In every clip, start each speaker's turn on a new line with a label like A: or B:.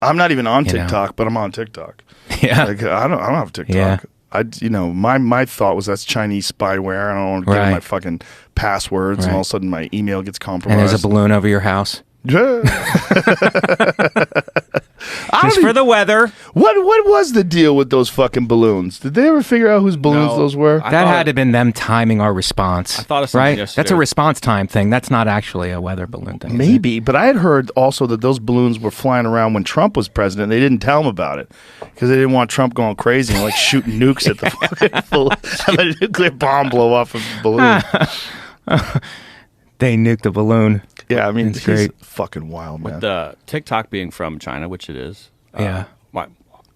A: I'm not even on TikTok, but I'm on TikTok.
B: Yeah.
A: Like, I don't have TikTok.
B: Yeah.
A: My thought was that's Chinese spyware. I don't want to give them my fucking passwords, and all of a sudden my email gets compromised.
B: And there's a balloon over your house.
A: Just
B: for the weather.
A: What was the deal with those fucking balloons? Did they ever figure out whose balloons those were?
B: That had to have been them timing our response.
C: I thought of something yesterday.
B: That's a response time thing. That's not actually a weather balloon thing.
A: Maybe, but I had heard also that those balloons were flying around when Trump was president. They didn't tell him about it because they didn't want Trump going crazy and like shooting nukes at the have a nuclear bomb blow off of the balloon.
B: They nuked the balloon.
A: Yeah, I mean,
B: it's great.
A: Fucking wild, man.
C: With the TikTok being from China, which it is.
B: Yeah.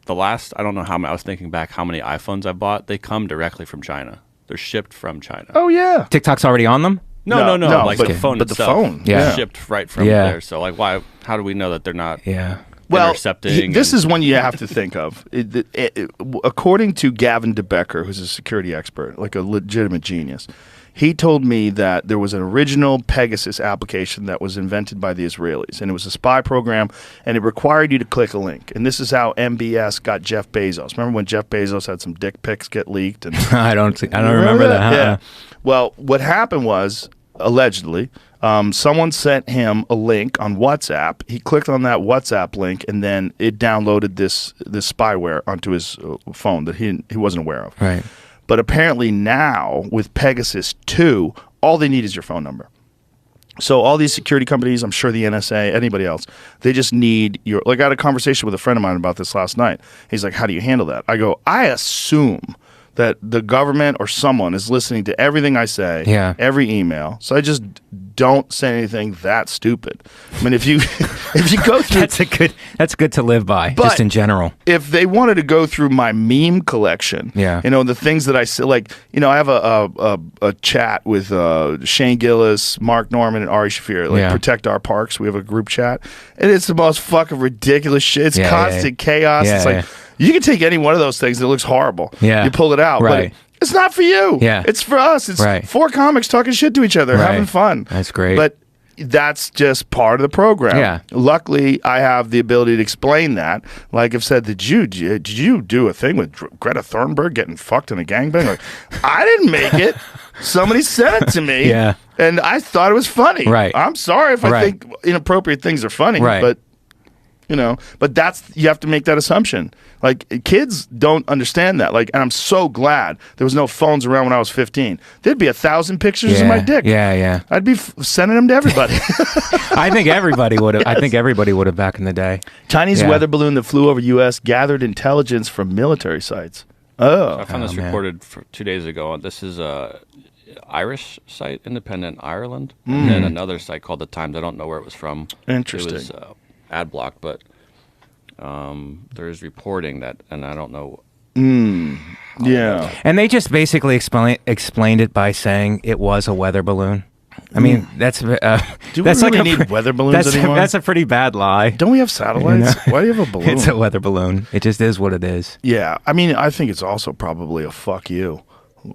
C: The last, I don't know how many, I was thinking back how many iPhones I bought. They come directly from China. They're shipped from China.
A: Oh, yeah.
B: TikTok's already on them?
C: No. Like the phone
A: but
C: itself.
A: the phone.
B: Yeah.
C: Shipped right from there. So, like, how do we know that they're not intercepting?
A: This is one you have to think of. According to Gavin DeBecker, who's a security expert, like a legitimate genius, he told me that there was an original Pegasus application that was invented by the Israelis, and it was a spy program, and it required you to click a link. And this is how MBS got Jeff Bezos. Remember when Jeff Bezos had some dick pics get leaked? And
B: I don't remember that.
A: Yeah. Well, what happened was, allegedly, someone sent him a link on WhatsApp. He clicked on that WhatsApp link, and then it downloaded this spyware onto his phone that he wasn't aware of.
B: Right.
A: But apparently now, with Pegasus 2, all they need is your phone number. So all these security companies, I'm sure the NSA, anybody else, they just need your... Like, I had a conversation with a friend of mine about this last night. He's like, how do you handle that? I go, I assume that the government or someone is listening to everything I say, every email. So I just don't say anything that stupid. I mean, if you go through...
B: That's good to live by, just in general.
A: If they wanted to go through my meme collection, the things that I say, like, I have a chat with Shane Gillis, Mark Norman, and Ari Shaffir, Protect Our Parks. We have a group chat. And it's the most fucking ridiculous shit. It's constant chaos. It's like... You can take any one of those things that looks horrible. Yeah. You pull it out.
B: Right.
A: But it's not for you.
B: Yeah.
A: It's for us. It's four comics talking shit to each other, having fun.
B: That's great.
A: But that's just part of the program. Yeah. Luckily, I have the ability to explain that. Like I've said, did you do a thing with Greta Thunberg getting fucked in a gangbang? Like, I didn't make it. Somebody sent it to me. Yeah. And I thought it was funny. Right. I'm sorry if I think inappropriate things are funny. Right. But you have to make that assumption. Like, kids don't understand that. Like, and I'm so glad there was no phones around when I was 15. There'd be 1,000 pictures of my dick. Yeah. I'd be sending them to everybody.
B: I think everybody would have. Yes. I think everybody would have back in the day.
A: Chinese weather balloon that flew over U.S. gathered intelligence from military sites. Oh,
C: I found this reported 2 days ago. This is a Irish site, Independent Ireland, and then another site called The Times. I don't know where it was from.
A: Interesting.
C: It was ad block, but there's reporting that, and I don't know.
A: Yeah.
B: And they just basically explained it by saying it was a weather balloon. I mean, that's
A: do we
B: that's
A: really
B: like
A: need weather balloons anymore?
B: That's a pretty bad lie.
A: Don't we have satellites? Why do you have a balloon?
B: It's a weather balloon. It just is what it is.
A: Yeah. I mean, I think it's also probably a fuck you.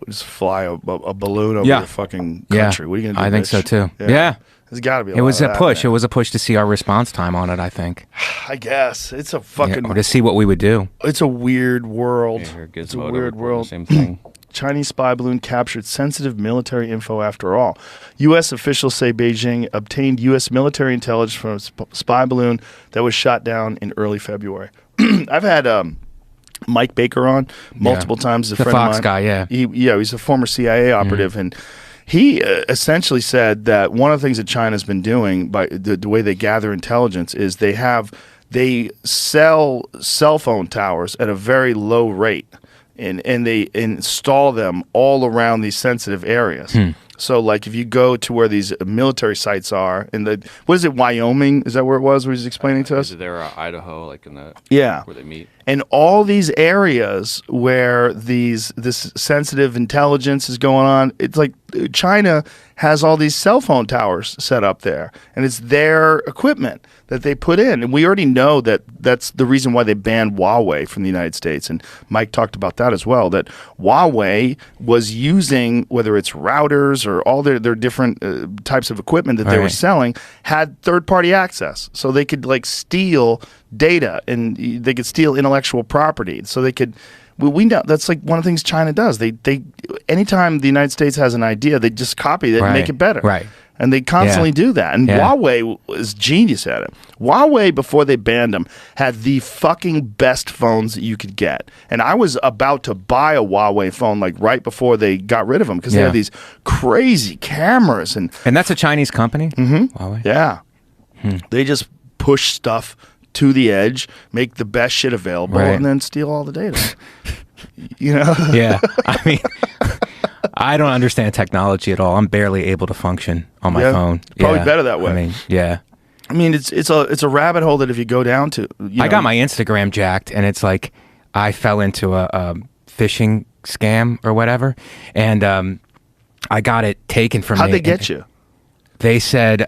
A: Just fly a balloon over your fucking country. What are you going to do,
B: I think so, too. Yeah.
A: There's got to be
B: It was a push.
A: Man.
B: It was a push to see our response time on it, I think.
A: I guess. It's a fucking...
B: or to see what we would do.
A: It's a weird world.
C: It's
A: a weird world.
C: Same thing.
A: Chinese spy balloon captured sensitive military info after all. U.S. officials say Beijing obtained U.S. military intelligence from a spy balloon that was shot down in early February. I've had... Mike Baker on multiple times.
B: The Fox guy,
A: he's a former CIA operative, and he essentially said that one of the things that China's been doing by the way they gather intelligence is they sell cell phone towers at a very low rate, and they install them all around these sensitive areas. So, like, if you go to where these military sites are, what is it, Wyoming? Is that where it was? Where he's explaining to us?
C: There, Idaho, like in the where they meet,
A: and all these areas where this sensitive intelligence is going on. It's like China has all these cell phone towers set up there, and it's their equipment that they put in. And we already know that that's the reason why they banned Huawei from the United States. And Mike talked about that as well, that Huawei was using, whether it's routers or all their different types of equipment that they were selling, had third-party access. So they could like steal data, and they could steal intellectual property. So they could... We know that's like one of the things China does. They anytime the United States has an idea, they just copy it and make it better.
B: Right.
A: And they constantly do that. And Huawei was genius at it. Huawei, before they banned them, had the fucking best phones that you could get. And I was about to buy a Huawei phone like right before they got rid of them, because they had these crazy cameras. And
B: that's a Chinese company? Mm-hmm. Huawei?
A: Yeah. They just push stuff to the edge, make the best shit available, and then steal all the data. You know?
B: Yeah. I mean, I don't understand technology at all. I'm barely able to function on my phone.
A: Probably better that way.
B: I mean, yeah.
A: I mean, it's a rabbit hole that if you go down to,
B: I got my Instagram jacked, and it's like I fell into a phishing scam or whatever, and I got it taken from me.
A: How'd they get you?
B: They said,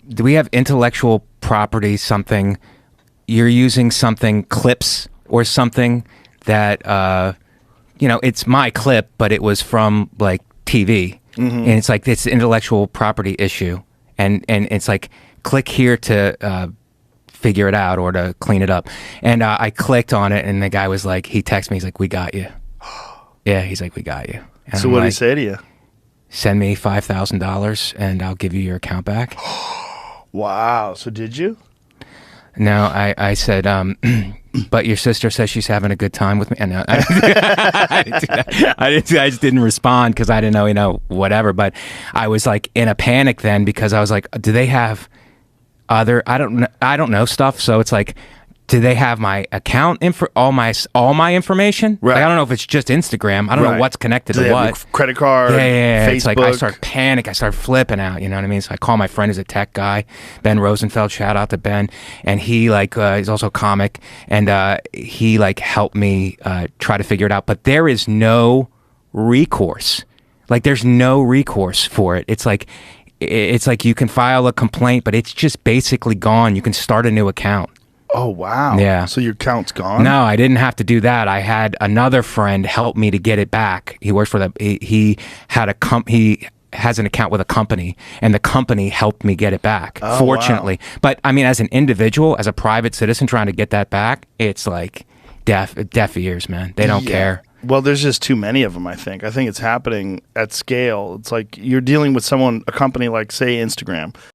B: do we have intellectual property something? You're using something, clips or something that, it's my clip, but it was from like TV. And it's like, it's an intellectual property issue. And it's like, click here to figure it out or to clean it up. And I clicked on it, and the guy was like, he texted me, he's like, we got you. Yeah, he's like, we got you. And
A: so what did he say to you?
B: Send me $5,000 and I'll give you your account back.
A: Wow. So did you?
B: No, I said, but your sister says she's having a good time with me. And I just didn't respond because I didn't know, whatever. But I was like in a panic then, because I was like, do they have other? I don't know stuff. So it's like, do they have my account all my information?
A: Right.
B: Like, I don't know if it's just Instagram. I don't know what's connected
A: do
B: to
A: they
B: what.
A: Have your credit card.
B: Yeah.
A: Facebook.
B: It's like I start panic. I start flipping out. You know what I mean? So I call my friend who's a tech guy, Ben Rosenfeld. Shout out to Ben. And he he's also a comic, and he helped me try to figure it out. But there is no recourse. Like, there's no recourse for it. It's like you can file a complaint, but it's just basically gone. You can start a new account.
A: Oh, wow.
B: Yeah.
A: So your account's gone?
B: No, I didn't have to do that. I had another friend help me to get it back. He works for he has an account with a company, and the company helped me get it back, fortunately. Wow. But I mean, as an individual, as a private citizen trying to get that back, it's like deaf ears, man. They don't care.
A: Well, there's just too many of them, I think. I think it's happening at scale. It's like you're dealing with a company like, say, Instagram.